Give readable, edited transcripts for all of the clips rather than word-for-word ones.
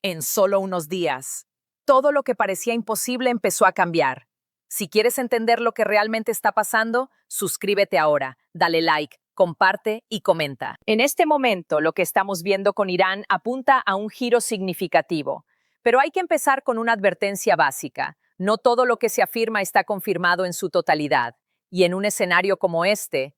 En solo unos días, todo lo que parecía imposible empezó a cambiar. Si quieres entender lo que realmente está pasando, suscríbete ahora, dale like, comparte y comenta. En este momento, lo que estamos viendo con Irán apunta a un giro significativo. Pero hay que empezar con una advertencia básica. No todo lo que se afirma está confirmado en su totalidad. Y en un escenario como este,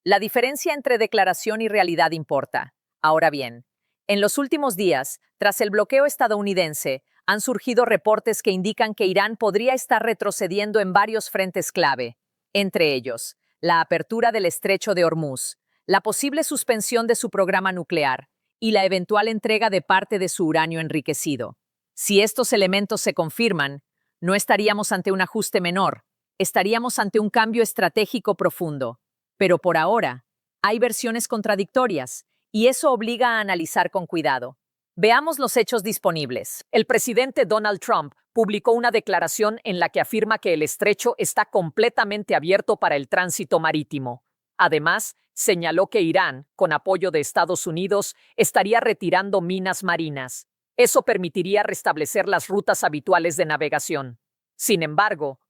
la diferencia entre declaración y realidad importa. Ahora bien, en los últimos días, tras el bloqueo estadounidense, han surgido reportes que indican que Irán podría estar retrocediendo en varios frentes clave, entre ellos, la apertura del estrecho de Hormuz, la posible suspensión de su programa nuclear y la eventual entrega de parte de su uranio enriquecido. Si estos elementos se confirman, no estaríamos ante un ajuste menor, estaríamos ante un cambio estratégico profundo. Pero por ahora, hay versiones contradictorias, y eso obliga a analizar con cuidado. Veamos los hechos disponibles. El presidente Donald Trump publicó una declaración en la que afirma que el estrecho está completamente abierto para el tránsito marítimo. Además, señaló que Irán, con apoyo de Estados Unidos, estaría retirando minas marinas. Eso permitiría restablecer las rutas habituales de navegación. Sin embargo,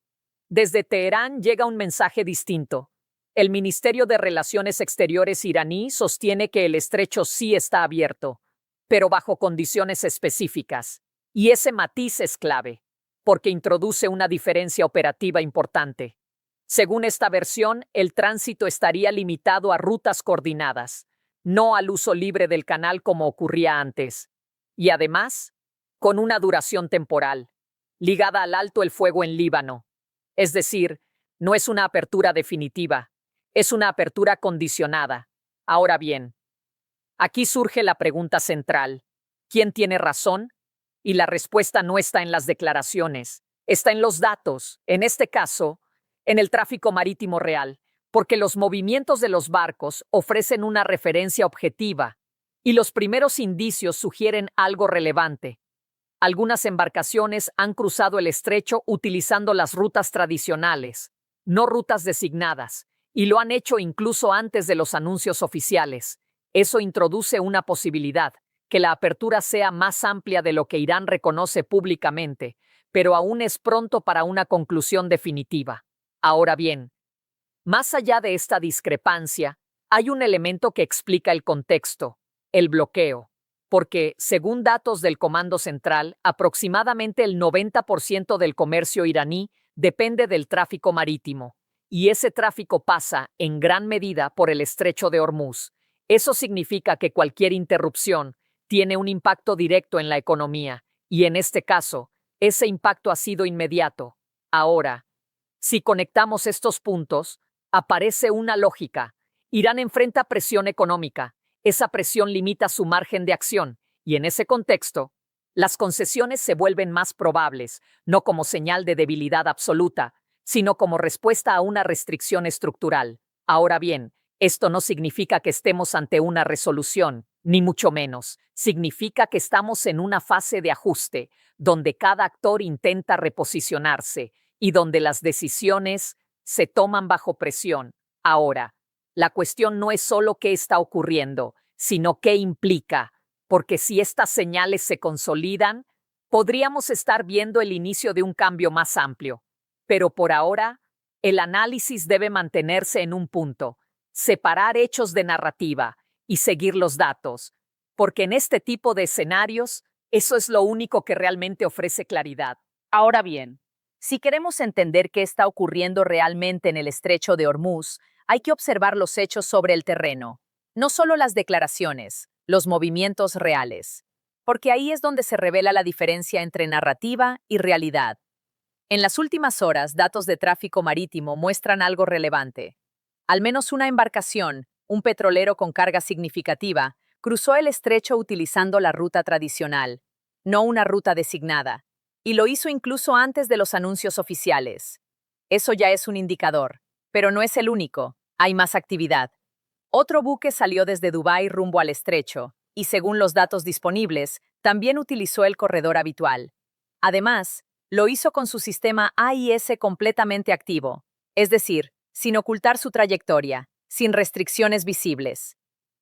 desde Teherán llega un mensaje distinto. El Ministerio de Relaciones Exteriores iraní sostiene que el estrecho sí está abierto, pero bajo condiciones específicas. Y ese matiz es clave, porque introduce una diferencia operativa importante. Según esta versión, el tránsito estaría limitado a rutas coordinadas, no al uso libre del canal como ocurría antes. Y además, con una duración temporal, ligada al alto el fuego en Líbano. Es decir, no es una apertura definitiva. Es una apertura condicionada. Ahora bien, aquí surge la pregunta central. ¿Quién tiene razón? Y la respuesta no está en las declaraciones, está en los datos, en este caso, en el tráfico marítimo real, porque los movimientos de los barcos ofrecen una referencia objetiva y los primeros indicios sugieren algo relevante. Algunas embarcaciones han cruzado el estrecho utilizando las rutas tradicionales, no rutas designadas, y lo han hecho incluso antes de los anuncios oficiales. Eso introduce una posibilidad, que la apertura sea más amplia de lo que Irán reconoce públicamente, pero aún es pronto para una conclusión definitiva. Ahora bien, más allá de esta discrepancia, hay un elemento que explica el contexto, el bloqueo, porque, según datos del Comando Central, aproximadamente el 90% del comercio iraní depende del tráfico marítimo, y ese tráfico pasa, en gran medida, por el estrecho de Hormuz. Eso significa que cualquier interrupción tiene un impacto directo en la economía, y en este caso, ese impacto ha sido inmediato. Ahora, si conectamos estos puntos, aparece una lógica. Irán enfrenta presión económica. Esa presión limita su margen de acción, y en ese contexto, las concesiones se vuelven más probables, no como señal de debilidad absoluta, sino como respuesta a una restricción estructural. Ahora bien, esto no significa que estemos ante una resolución, ni mucho menos. Significa que estamos en una fase de ajuste, donde cada actor intenta reposicionarse y donde las decisiones se toman bajo presión. Ahora, la cuestión no es solo qué está ocurriendo, sino qué implica, porque si estas señales se consolidan, podríamos estar viendo el inicio de un cambio más amplio. Pero por ahora, el análisis debe mantenerse en un punto, separar hechos de narrativa y seguir los datos, porque en este tipo de escenarios, eso es lo único que realmente ofrece claridad. Ahora bien, si queremos entender qué está ocurriendo realmente en el estrecho de Hormuz, hay que observar los hechos sobre el terreno, no solo las declaraciones, los movimientos reales, porque ahí es donde se revela la diferencia entre narrativa y realidad. En las últimas horas, datos de tráfico marítimo muestran algo relevante. Al menos una embarcación, un petrolero con carga significativa, cruzó el estrecho utilizando la ruta tradicional, no una ruta designada, y lo hizo incluso antes de los anuncios oficiales. Eso ya es un indicador, pero no es el único, hay más actividad. Otro buque salió desde Dubái rumbo al estrecho, y según los datos disponibles, también utilizó el corredor habitual. Además, lo hizo con su sistema AIS completamente activo, es decir, sin ocultar su trayectoria, sin restricciones visibles.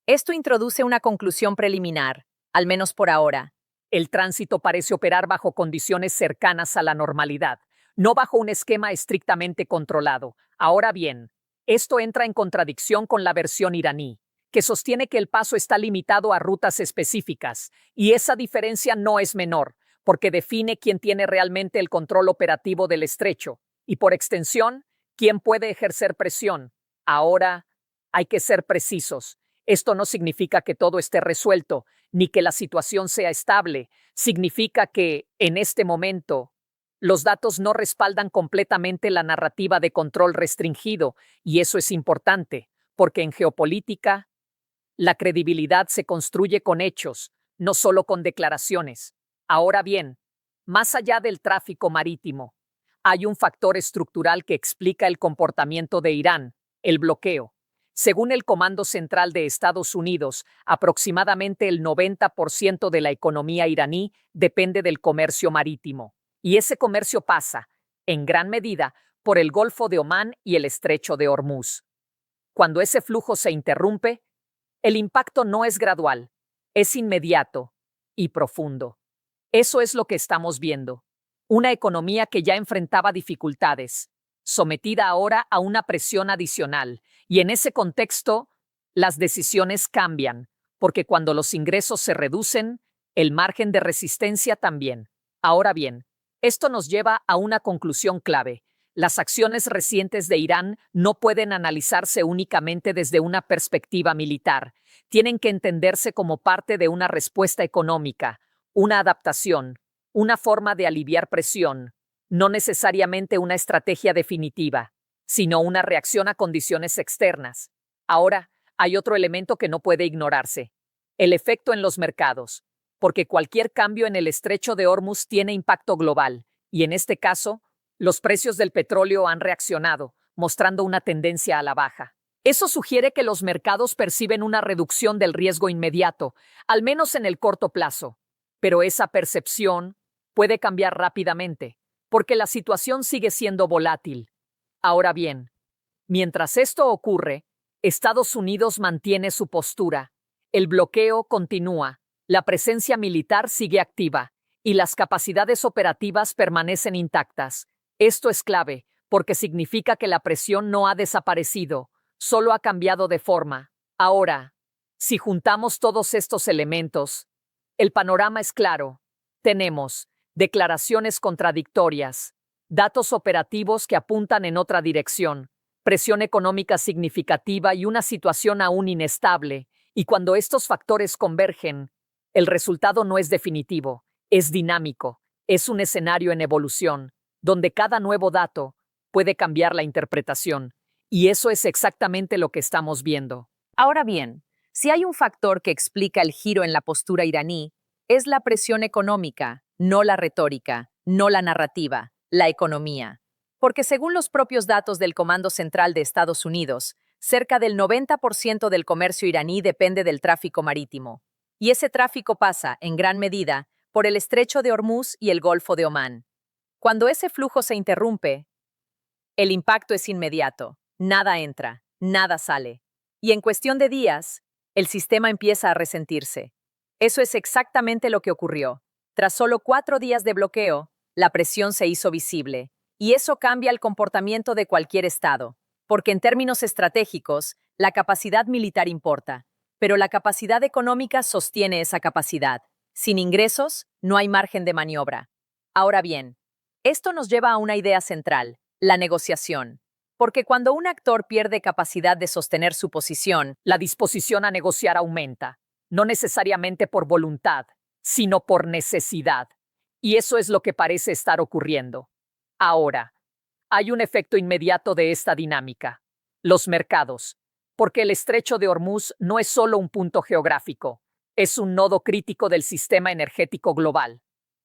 Esto introduce una conclusión preliminar, al menos por ahora. El tránsito parece operar bajo condiciones cercanas a la normalidad, no bajo un esquema estrictamente controlado. Ahora bien, esto entra en contradicción con la versión iraní, que sostiene que el paso está limitado a rutas específicas, y esa diferencia no es menor, porque define quién tiene realmente el control operativo del estrecho, y por extensión, quién puede ejercer presión. Ahora, hay que ser precisos. Esto no significa que todo esté resuelto, ni que la situación sea estable. Significa que, en este momento, los datos no respaldan completamente la narrativa de control restringido, y eso es importante, porque en geopolítica, la credibilidad se construye con hechos, no solo con declaraciones. Ahora bien, más allá del tráfico marítimo, hay un factor estructural que explica el comportamiento de Irán, el bloqueo. Según el Comando Central de Estados Unidos, aproximadamente el 90% de la economía iraní depende del comercio marítimo. Y ese comercio pasa, en gran medida, por el Golfo de Omán y el Estrecho de Hormuz. Cuando ese flujo se interrumpe, el impacto no es gradual, es inmediato y profundo. Eso es lo que estamos viendo. Una economía que ya enfrentaba dificultades, sometida ahora a una presión adicional. Y en ese contexto, las decisiones cambian, porque cuando los ingresos se reducen, el margen de resistencia también. Ahora bien, esto nos lleva a una conclusión clave. Las acciones recientes de Irán no pueden analizarse únicamente desde una perspectiva militar. Tienen que entenderse como parte de una respuesta económica, una adaptación, una forma de aliviar presión, no necesariamente una estrategia definitiva, sino una reacción a condiciones externas. Ahora, hay otro elemento que no puede ignorarse: el efecto en los mercados, porque cualquier cambio en el estrecho de Hormuz tiene impacto global, y en este caso, los precios del petróleo han reaccionado, mostrando una tendencia a la baja. Eso sugiere que los mercados perciben una reducción del riesgo inmediato, al menos en el corto plazo. Pero esa percepción puede cambiar rápidamente, porque la situación sigue siendo volátil. Ahora bien, mientras esto ocurre, Estados Unidos mantiene su postura. El bloqueo continúa, la presencia militar sigue activa y las capacidades operativas permanecen intactas. Esto es clave, porque significa que la presión no ha desaparecido, solo ha cambiado de forma. Ahora, si juntamos todos estos elementos, el panorama es claro. Tenemos declaraciones contradictorias, datos operativos que apuntan en otra dirección, presión económica significativa y una situación aún inestable. Y cuando estos factores convergen, el resultado no es definitivo, es dinámico, es un escenario en evolución, donde cada nuevo dato puede cambiar la interpretación. Y eso es exactamente lo que estamos viendo. Ahora bien, si hay un factor que explica el giro en la postura iraní, es la presión económica, no la retórica, no la narrativa, la economía. Porque según los propios datos del Comando Central de Estados Unidos, cerca del 90% del comercio iraní depende del tráfico marítimo. Y ese tráfico pasa, en gran medida, por el Estrecho de Hormuz y el Golfo de Omán. Cuando ese flujo se interrumpe, el impacto es inmediato. Nada entra, nada sale. Y en cuestión de días, el sistema empieza a resentirse. Eso es exactamente lo que ocurrió. Tras solo 4 días de bloqueo, la presión se hizo visible. Y eso cambia el comportamiento de cualquier estado. Porque en términos estratégicos, la capacidad militar importa. Pero la capacidad económica sostiene esa capacidad. Sin ingresos, no hay margen de maniobra. Ahora bien, esto nos lleva a una idea central: la negociación. Porque cuando un actor pierde capacidad de sostener su posición, La disposición a negociar aumenta, no necesariamente por voluntad, sino por necesidad. Y eso es lo que parece estar ocurriendo. Ahora, hay un efecto inmediato de esta dinámica: los mercados. Porque el estrecho de Hormuz no es solo un punto geográfico, es un nodo crítico del sistema energético global.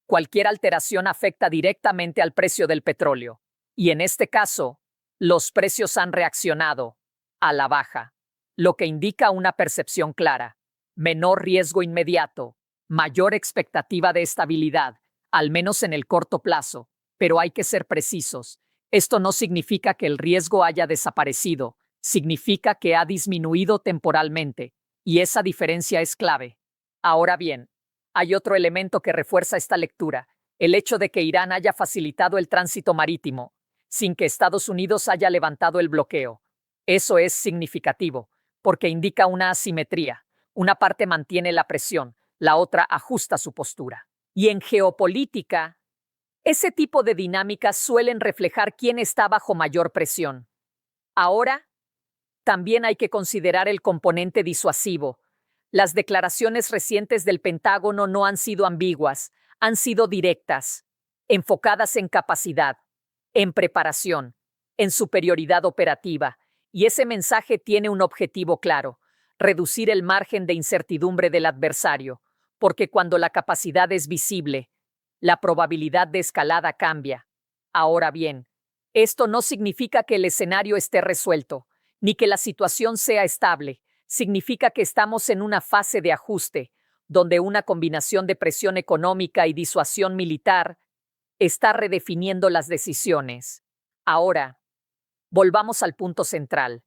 Cualquier alteración afecta directamente al precio del petróleo. Y en este caso, los precios han reaccionado a la baja, lo que indica una percepción clara: menor riesgo inmediato, mayor expectativa de estabilidad, al menos en el corto plazo. Pero hay que ser precisos. Esto no significa que el riesgo haya desaparecido, significa que ha disminuido temporalmente, y esa diferencia es clave. Ahora bien, Hay otro elemento que refuerza esta lectura, el hecho de que Irán haya facilitado el tránsito marítimo, sin que Estados Unidos haya levantado el bloqueo. Eso es significativo, porque indica una asimetría. Una parte mantiene la presión, la otra ajusta su postura. Y en geopolítica, ese tipo de dinámicas suelen reflejar quién está bajo mayor presión. Ahora, también hay que considerar el componente disuasivo. Las declaraciones recientes del Pentágono no han sido ambiguas, han sido directas, enfocadas en capacidad, en preparación, en superioridad operativa, y ese mensaje tiene un objetivo claro: reducir el margen de incertidumbre del adversario, porque cuando la capacidad es visible, la probabilidad de escalada cambia. Ahora bien, esto no significa que el escenario esté resuelto, ni que la situación sea estable. Significa que estamos en una fase de ajuste, donde una combinación de presión económica y disuasión militar está redefiniendo las decisiones. Ahora, volvamos al punto central.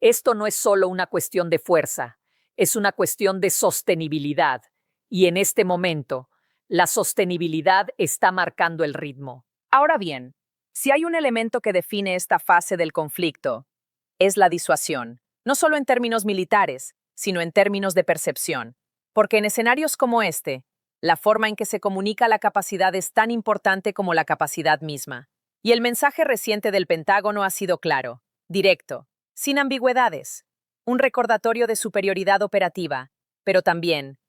Esto no es solo una cuestión de fuerza, es una cuestión de sostenibilidad, y en este momento, la sostenibilidad está marcando el ritmo. Ahora bien, si hay un elemento que define esta fase del conflicto, es la disuasión, no solo en términos militares, sino en términos de percepción. Porque en escenarios como este, la forma en que se comunica la capacidad es tan importante como la capacidad misma. Y el mensaje reciente del Pentágono ha sido claro, directo, sin ambigüedades, un recordatorio de superioridad operativa, pero también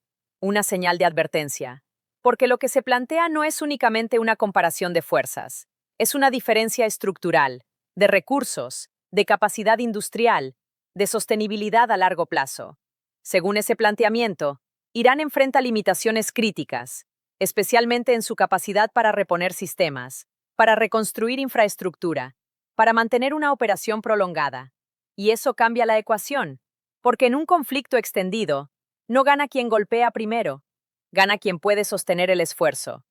una señal de advertencia. Porque lo que se plantea no es únicamente una comparación de fuerzas, es una diferencia estructural, de recursos, de capacidad industrial, de sostenibilidad a largo plazo. Según ese planteamiento, Irán enfrenta limitaciones críticas, especialmente en su capacidad para reponer sistemas, para reconstruir infraestructura, para mantener una operación prolongada. Y eso cambia la ecuación, porque en un conflicto extendido, no gana quien golpea primero, gana quien puede sostener el esfuerzo.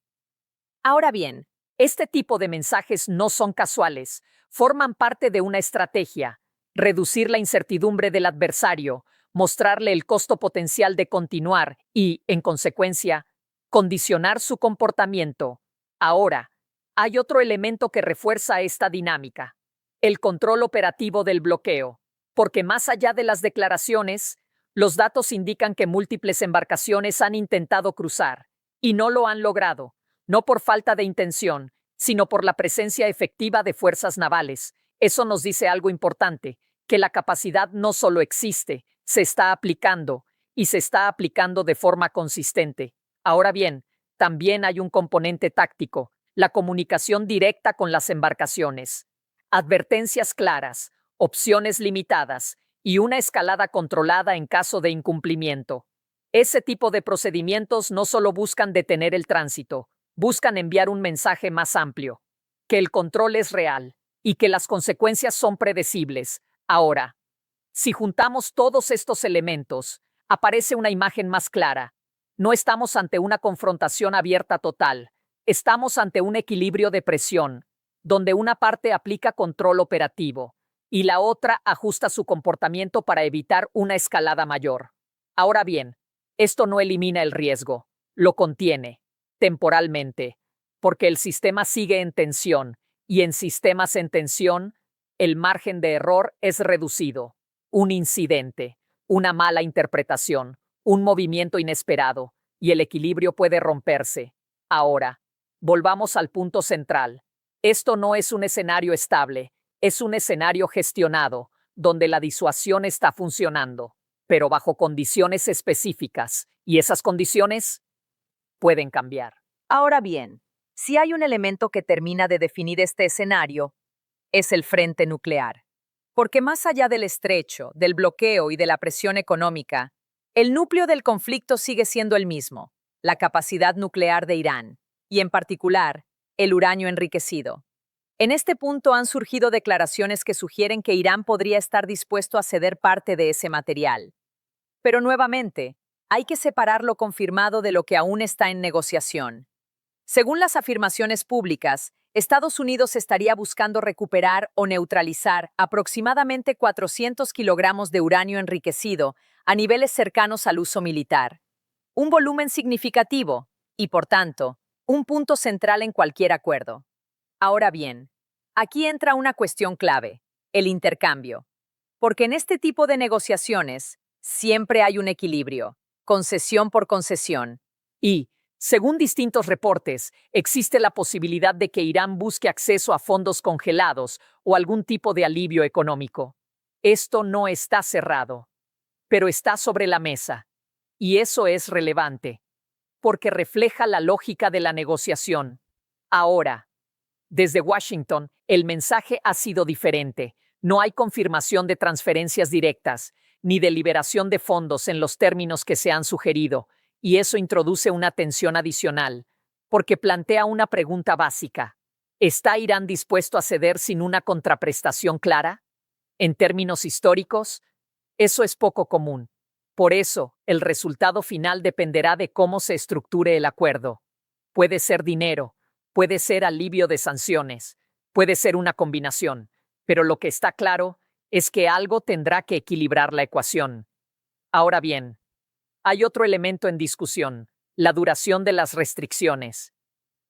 Ahora bien, este tipo de mensajes no son casuales, forman parte de una estrategia: reducir la incertidumbre del adversario, mostrarle el costo potencial de continuar y, en consecuencia, condicionar su comportamiento. Ahora, hay otro elemento que refuerza esta dinámica: el control operativo del bloqueo. Porque más allá de las declaraciones, los datos indican que múltiples embarcaciones han intentado cruzar y no lo han logrado, no por falta de intención, sino por la presencia efectiva de fuerzas navales. Eso nos dice algo importante, que la capacidad no solo existe, se está aplicando, y se está aplicando de forma consistente. Ahora bien, también hay un componente táctico: la comunicación directa con las embarcaciones. Advertencias claras, opciones limitadas y una escalada controlada en caso de incumplimiento. Ese tipo de procedimientos no solo buscan detener el tránsito, buscan enviar un mensaje más amplio: que el control es real y que las consecuencias son predecibles. Ahora, si juntamos todos estos elementos, aparece una imagen más clara. No estamos ante una confrontación abierta total, estamos ante un equilibrio de presión, donde una parte aplica control operativo y la otra ajusta su comportamiento para evitar una escalada mayor. Ahora bien, esto no elimina el riesgo, lo contiene temporalmente, porque el sistema sigue en tensión, y en sistemas en tensión, el margen de error es reducido. Un incidente, una mala interpretación, un movimiento inesperado, y el equilibrio puede romperse. Ahora, volvamos al punto central. Esto no es un escenario estable, es un escenario gestionado, donde la disuasión está funcionando, pero bajo condiciones específicas, y esas condiciones pueden cambiar. ahora bien, si hay un elemento que termina de definir este escenario, es el frente nuclear. Porque más allá del estrecho, del bloqueo y de la presión económica, el núcleo del conflicto sigue siendo el mismo: la capacidad nuclear de Irán, y en particular, el uranio enriquecido. En este punto han surgido declaraciones que sugieren que Irán podría estar dispuesto a ceder parte de ese material. Pero nuevamente, hay que separar lo confirmado de lo que aún está en negociación. Según las afirmaciones públicas, Estados Unidos estaría buscando recuperar o neutralizar aproximadamente 400 kilogramos de uranio enriquecido a niveles cercanos al uso militar. un volumen significativo y, por tanto, un punto central en cualquier acuerdo. Ahora bien, aquí entra una cuestión clave, el intercambio. Porque en este tipo de negociaciones siempre hay un equilibrio, concesión por concesión. Y, según distintos reportes, existe la posibilidad de que Irán busque acceso a fondos congelados o algún tipo de alivio económico. Esto no está cerrado, pero está sobre la mesa. Y eso es relevante, porque refleja la lógica de la negociación. Ahora, desde Washington, el mensaje ha sido diferente. No hay confirmación de transferencias directas, ni de liberación de fondos en los términos que se han sugerido, y eso introduce una tensión adicional, porque plantea una pregunta básica. ¿Está Irán dispuesto a ceder sin una contraprestación clara? En términos históricos, eso es poco común. Por eso, el resultado final dependerá de cómo se estructure el acuerdo. Puede ser dinero, puede ser alivio de sanciones, puede ser una combinación, pero lo que está claro es que algo tendrá que equilibrar la ecuación. Ahora bien, hay otro elemento en discusión, la duración de las restricciones.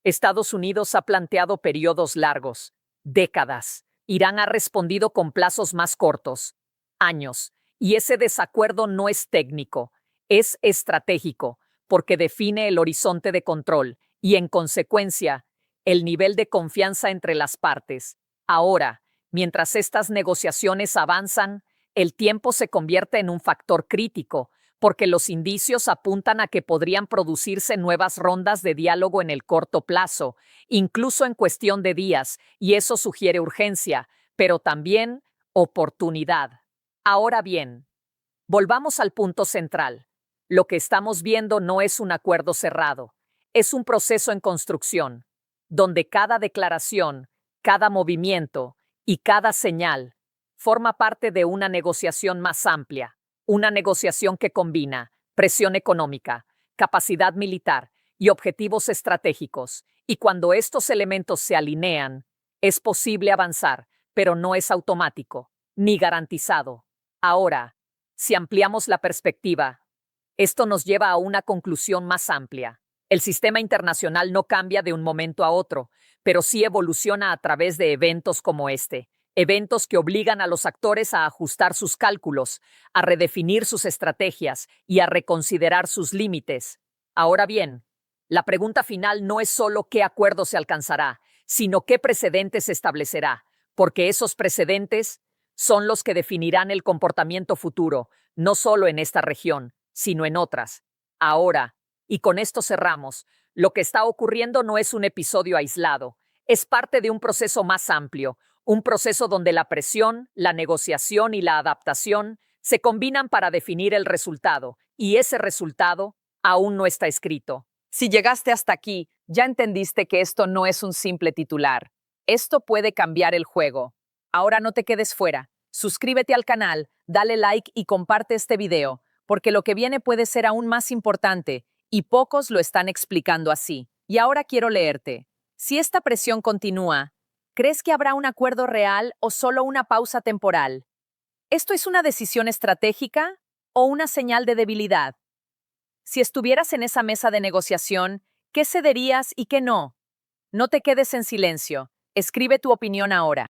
Estados Unidos ha planteado periodos largos, décadas. Irán ha respondido con plazos más cortos, años. Y ese desacuerdo no es técnico, es estratégico, porque define el horizonte de control y, en consecuencia, el nivel de confianza entre las partes. Ahora, mientras estas negociaciones avanzan, el tiempo se convierte en un factor crítico, porque los indicios apuntan a que podrían producirse nuevas rondas de diálogo en el corto plazo, incluso en cuestión de días, y eso sugiere urgencia, pero también oportunidad. Ahora bien, volvamos al punto central. Lo que estamos viendo no es un acuerdo cerrado, es un proceso en construcción, donde cada declaración, cada movimiento y cada señal forma parte de una negociación más amplia. Una negociación que combina presión económica, capacidad militar y objetivos estratégicos. Y cuando estos elementos se alinean, es posible avanzar, pero no es automático, ni garantizado. Ahora, si ampliamos la perspectiva, esto nos lleva a una conclusión más amplia. El sistema internacional no cambia de un momento a otro, pero sí evoluciona a través de eventos como este. Eventos que obligan a los actores a ajustar sus cálculos, a redefinir sus estrategias y a reconsiderar sus límites. Ahora bien, la pregunta final no es solo qué acuerdo se alcanzará, sino qué precedentes se establecerá, porque esos precedentes son los que definirán el comportamiento futuro, no solo en esta región, sino en otras. Ahora, y con esto cerramos, lo que está ocurriendo no es un episodio aislado, es parte de un proceso más amplio, un proceso donde la presión, la negociación y la adaptación se combinan para definir el resultado, y ese resultado aún no está escrito. Si llegaste hasta aquí, ya entendiste que esto no es un simple titular. Esto puede cambiar el juego. Ahora no te quedes fuera. Suscríbete al canal, dale like y comparte este video, porque lo que viene puede ser aún más importante, y pocos lo están explicando así. Y ahora quiero leerte. Si esta presión continúa, ¿crees que habrá un acuerdo real o solo una pausa temporal? ¿Esto es una decisión estratégica o una señal de debilidad? Si estuvieras en esa mesa de negociación, ¿qué cederías y qué no? No te quedes en silencio. Escribe tu opinión ahora.